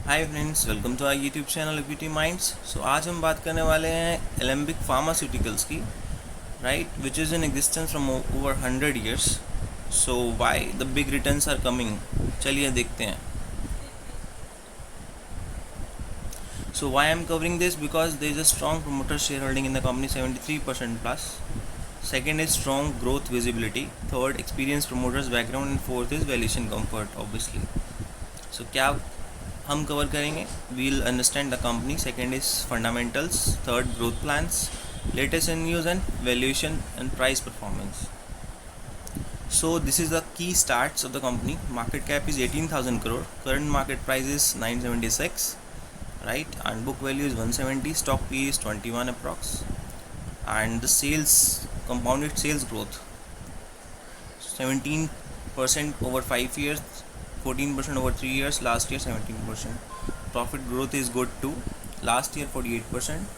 Hi friends, welcome to our YouTube channel Equity Minds. So आज हम बात करने वाले हैं एलेम्बिक फार्मास्यूटिकल्स की, right, which is in existence from over 100 years। So why the big returns are coming, चलिए देखते हैं। So why I am covering this, because there is a strong promoter shareholding in the company, 73% plus. Second is strong growth visibility. Third, experienced promoters background. And fourth is valuation comfort, obviously. So क्या हम cover करेंगे? We'll understand the company. Second is fundamentals. Third, growth plans, latest in news and valuation and price performance. So this is the key stats of the company. Market cap is 18,000 crore. Current market price is 976, right? And book value is 170. Stock P is 21 approx. And the sales, compounded sales growth, 17% over 5 years, 14% over 3 years. Last year 17%. Profit growth is good too. Last year 48%,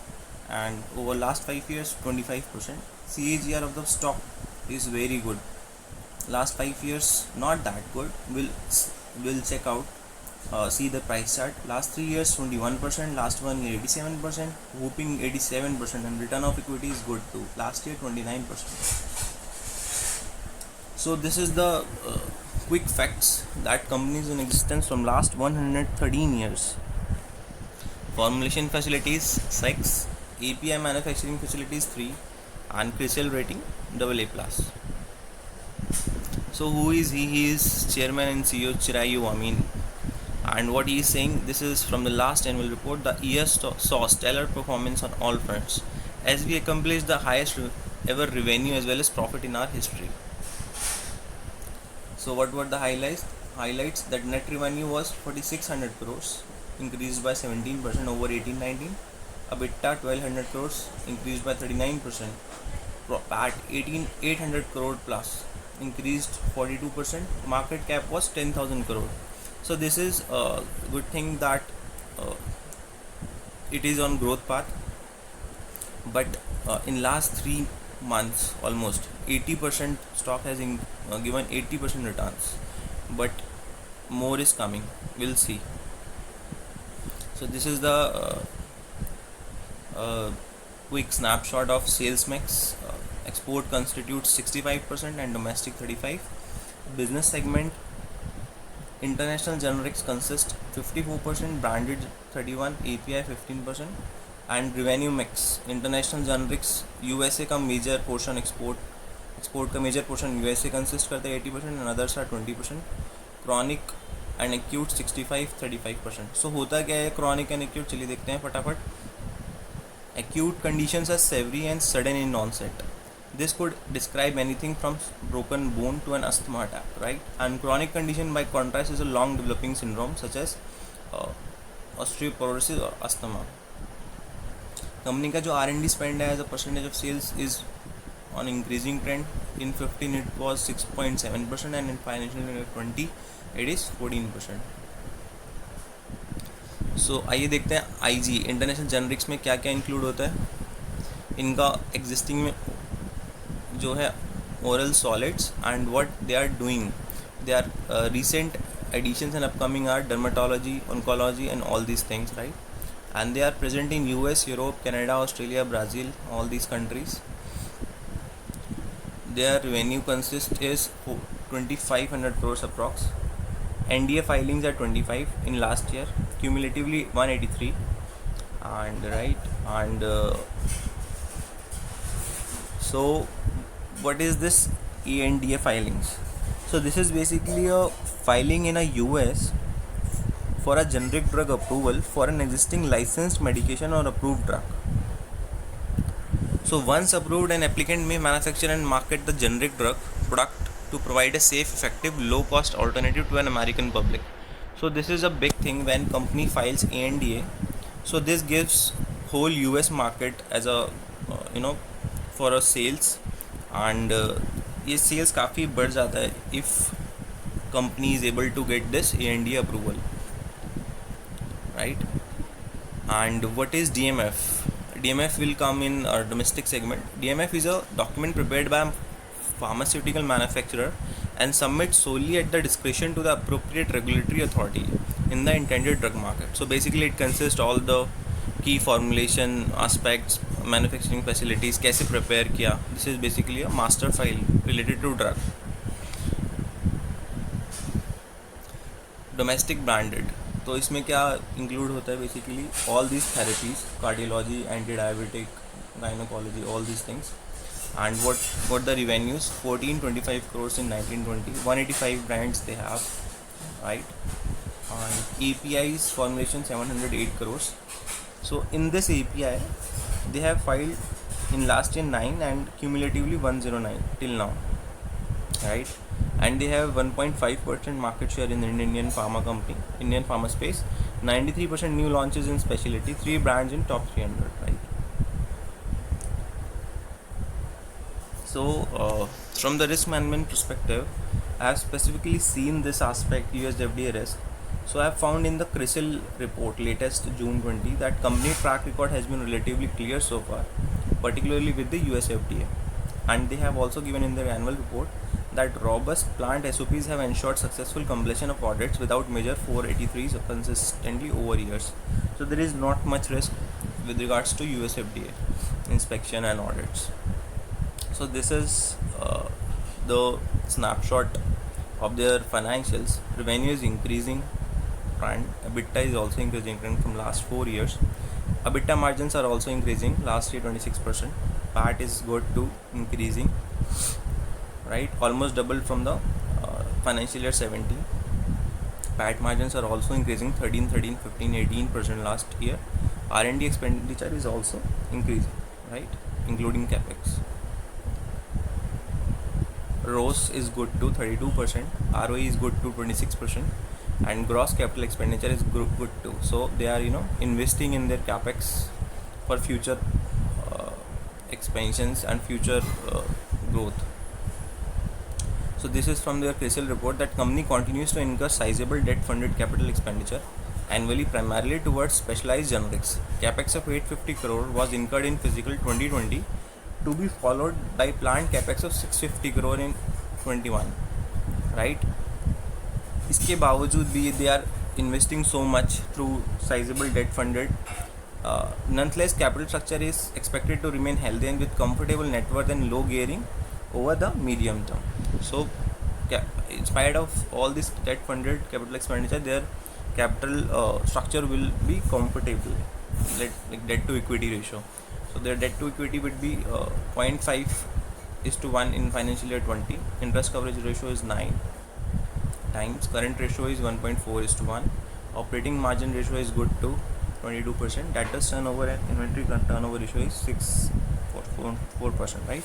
and over last 5 years 25%. CAGR of the stock is very good. Last 5 years not that good. We'll check out. See the price chart. Last 3 years 21%. Last 1 year 87%. Whooping 87%, and return of equity is good too. Last year 29%. So this is the quick facts that companies in existence from last 113 years. Formulation facilities 6, API manufacturing facilities 3, and CRISIL rating AA+. So who is he? He is Chairman and CEO Chirayu Amin. And what he is saying, this is from the last annual report. The year saw stellar performance on all fronts, as we accomplished the highest ever revenue as well as profit in our history. So what were the highlights? That net revenue was 4,600 crores, increased by 17% over 18-19. EBITDA 1,200 crores, increased by 39%. PAT 800 crore plus, increased 42%. Market cap was 10,000 crore. So this is a good thing that it is on growth path. But in last 3 months, almost 80% stock has given 80% returns, but more is coming. We'll see. So this is the quick snapshot of sales mix. Export constitutes 65% and domestic 35%. Business segment, international generics consist 54%, branded 31%, API 15%. And revenue mix, international generics USA का major portion export का major portion USA consist करता है 80%, and others are 20%. Chronic and acute 65-35%. So होता क्या है chronic and acute, चलिए देखते हैं फटाफट. Acute conditions are severe and sudden in onset. This could describe anything from broken bone to an asthma attack, right? And chronic condition, by contrast, is a long developing syndrome such as osteoporosis or asthma. Company का जो R&D spend है as a percentage of sales is on increasing trend. In 15 it was 6.7%, and in financial year 20 it is 14%. So आइए देखते हैं IG international generics में क्या क्या include होता है. इनका एग्जिस्टिंग में जो है oral solids, and what they are doing, they are recent additions and upcoming are dermatology, oncology and all these things, right? And they are present in US, Europe, Canada, Australia, Brazil, all these countries. Their revenue consist is 2,500 crores approx. NDA filings are 25 in last year, cumulatively 183. And right, and so what is this ANDA filings? So this is basically a filing in a US for a generic drug approval for an existing licensed medication or approved drug. So once approved, an applicant may manufacture and market the generic drug product to provide a safe, effective, low cost alternative to an American public. So this is a big thing when company files ANDA. So this gives whole US market as a for a sales, and ये sales काफ़ी बढ़ जाता है if company is able to get this ANDA approval, right? And what is DMF? DMF will come in our domestic segment. DMF is a document prepared by a pharmaceutical manufacturer and submit solely at the discretion to the appropriate regulatory authority. in the intended drug market. So basically it consists all the key formulation aspects, manufacturing facilities, कैसे prepare किया. This is basically a master file related to drug. Domestic branded, तो इसमें क्या include होता है basically all these therapies, cardiology, anti diabetic, gynaecology, all these things. And what the revenues, 1425 crores in 1920, 185 brands they have, right? And APIs formulation 708 crores. So in this API they have filed in last year 9 and cumulatively 109 till now, right? And they have 1.5% market share in the Indian pharma company, Indian pharma space. 93% new launches in specialty, 3 brands in top 300, right? So from the risk management perspective, I have specifically seen this aspect, US FDA risk. So I have found in the CRISIL report latest June 20 that company track record has been relatively clear so far, particularly with the US FDA. And they have also given in their annual report that robust plant SOPs have ensured successful completion of audits without major 483s consistently over years. So there is not much risk with regards to US FDA inspection and audits. So this is the snapshot of their financials. Revenue is increasing and EBITDA is also increasing from last 4 years. EBITDA margins are also increasing. Last year 26%. PAT is good to increasing, right? Almost double from the financial year 17. PAT margins are also increasing, 13, 15, 18% last year. R&D expenditure is also increasing, right? Including capex. ROS is good to 32%, ROE is good to 26%, and gross capital expenditure is good too. So they are investing in their capex for future expansions and future growth. So this is from their CRISIL report that company continues to incur sizable debt funded capital expenditure annually, primarily towards specialized generics. Capex of 850 crore was incurred in physical 2020, to be followed by planned capex of 650 crore in 21, right? इसके बावजूद भी they are investing so much through sizable debt funded. Nonetheless, capital structure is expected to remain healthy and with comfortable net worth and low gearing over the medium term. So in spite of all this debt funded capital expenditure, their capital structure will be comfortable, like debt to equity ratio. So their debt to equity would be 0.5:1 in financial year 20. Interest coverage ratio is 9 times. Current ratio is 1.4:1. Operating margin ratio is good to 22%. Debtors turnover and inventory turnover ratio is 6.4%, right?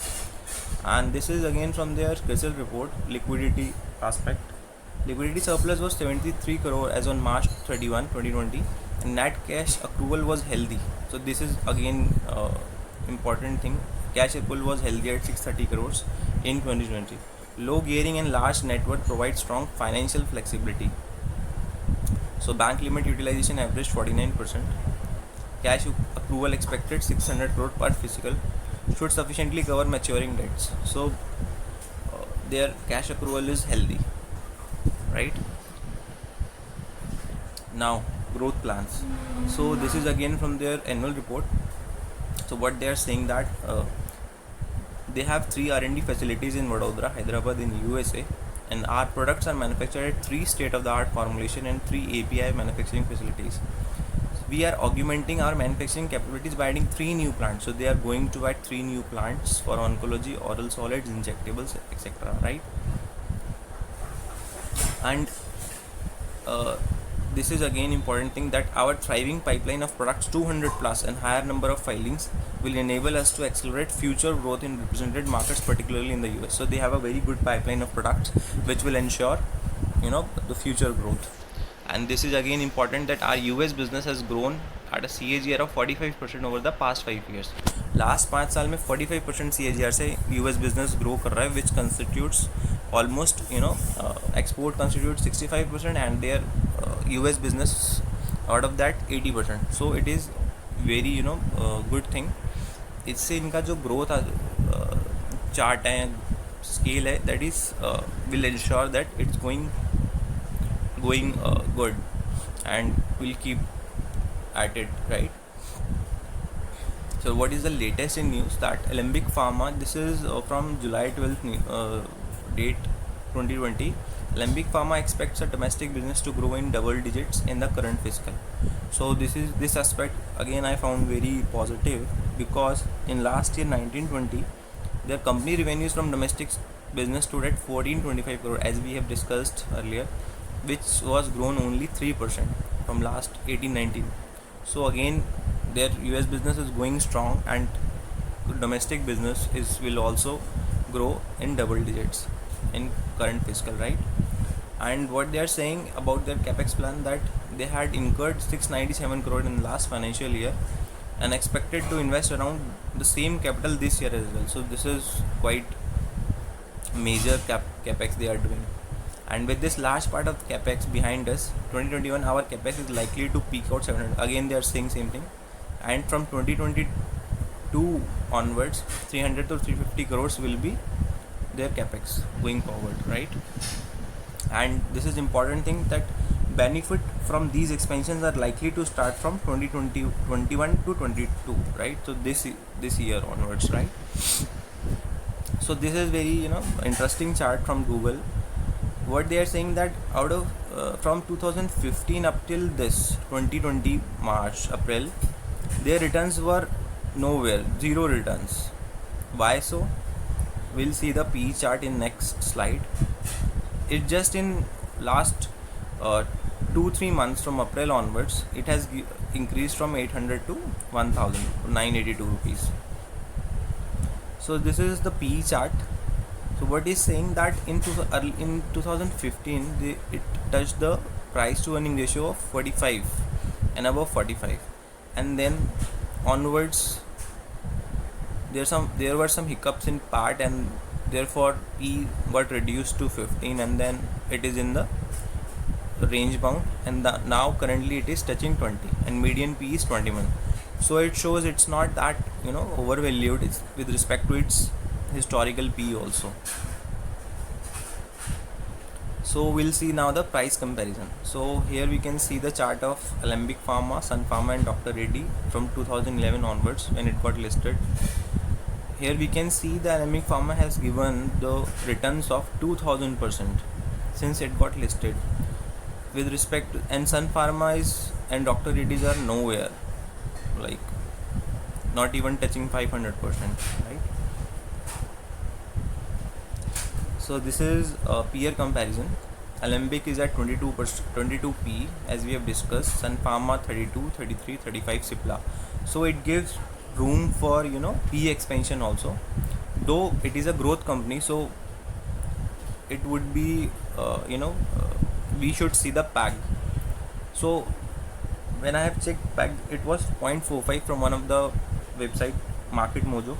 And this is again from their CRISIL report. Liquidity aspect. Liquidity surplus was 73 crore as on March 31, 2020. And net cash accrual was healthy. So this is again important thing. Cash accrual was healthy at 630 crores in 2020. Low gearing and large net worth provide strong financial flexibility. So bank limit utilization averaged 49%. Cash accrual expected 600 crore per fiscal, should sufficiently cover maturing debts. So their cash accrual is healthy, right? Now growth plans. So this is again from their annual report. So what they are saying that they have 3 R&D facilities in Vadodara, Hyderabad in USA, and our products are manufactured at 3 state-of-the-art formulation and 3 API manufacturing facilities. We are augmenting our manufacturing capabilities by adding 3 new plants. So they are going to add 3 new plants for oncology, oral solids, injectables, etc., right? And this is again important thing that our thriving pipeline of products 200 plus and higher number of filings will enable us to accelerate future growth in represented markets, particularly in the US. So they have a very good pipeline of products which will ensure the future growth. And this is again important that our US business has grown at a CAGR of 45% over the past 5 years. Last 5 साल में 45% CAGR से US business grow कर रहा है, which constitutes almost export constitutes 65% and their US business out of that 80%. So it is very good thing. इससे इनका जो growth chart है, scale है, that is will ensure that it's going good. and we'll keep at it, right? So what is the latest in news? That Alembic Pharma, this is from July 12th date 2020. Alembic Pharma expects a domestic business to grow in double digits in the current fiscal. So this aspect again I found very positive, because in last year 1920 their company revenues from domestic business stood at 1425 crore, as we have discussed earlier, which was grown only 3% from last 1819. So again their US business is going strong, and domestic business will also grow in double digits in current fiscal, right? And what they are saying about their capex plan, that they had incurred 697 crore in the last financial year and expected to invest around the same capital this year as well. So this is quite major capex they are doing. And with this large part of capex behind us, 2021 our capex is likely to peak out 700. Again they are saying same thing. And from 2022 onwards, 300 to 350 crores will be their capex going forward, right? And this is important thing, that benefit from these expansions are likely to start from 2020 21 to 22, right? So this year onwards, right? So this is very interesting chart from Google. What they are saying, that out of from 2015 up till this 2020 March April, their returns were nowhere, zero returns. Why so? We'll see the P chart in next slide. It just in last 2-3 months from April onwards, it has increased from 800 to 1982 rupees. So this is the P chart. So what is saying, that in 2015 it touched the price to earning ratio of 45 and above 45, and then onwards there were some hiccups in part, and therefore P got reduced to 15, and then it is in the range bound, and now currently it is touching 20, and median P is 21. So it shows it's not that overvalued, it's with respect to its historical P also. So we'll see now the price comparison. So here we can see the chart of Alembic Pharma, Sun Pharma and Dr. Reddy from 2011 onwards when it got listed. Here we can see the Alembic Pharma has given the returns of 2000% since it got listed. With respect to, and Sun Pharma and Dr. Reddy's are nowhere, like not even touching 500%, right? So this is a peer comparison. Alembic is at 22p as we have discussed. Sun Pharma 32, 33, 35 Cipla. So it gives room for P expansion also. Though it is a growth company, so it would be we should see the PAG. So when I have checked PAG, it was 0.45 from one of the website, Market Mojo.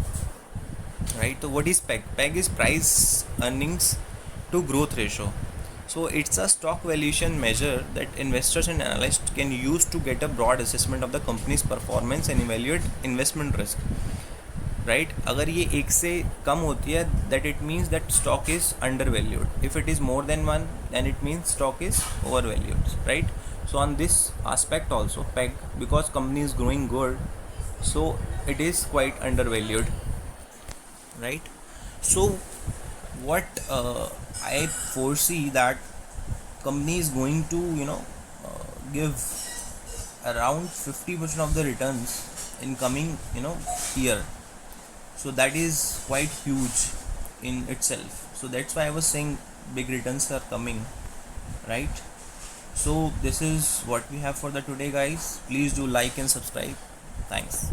Right, so what is PEG? PEG is price earnings to growth ratio. So it's a stock valuation measure that investors and analysts can use to get a broad assessment of the company's performance and evaluate investment risk. Right? अगर ये 1 से कम होती है, that it means that stock is undervalued. If it is more than 1, then it means stock is overvalued. Right? So on this aspect also, PEG, because company is growing good, so it is quite undervalued. Right? So what I foresee, that company is going to give around 50% of the returns in coming year. So that is quite huge in itself. So that's why I was saying big returns are coming, right? So this is what we have for the today, guys. Please do like and subscribe. Thanks.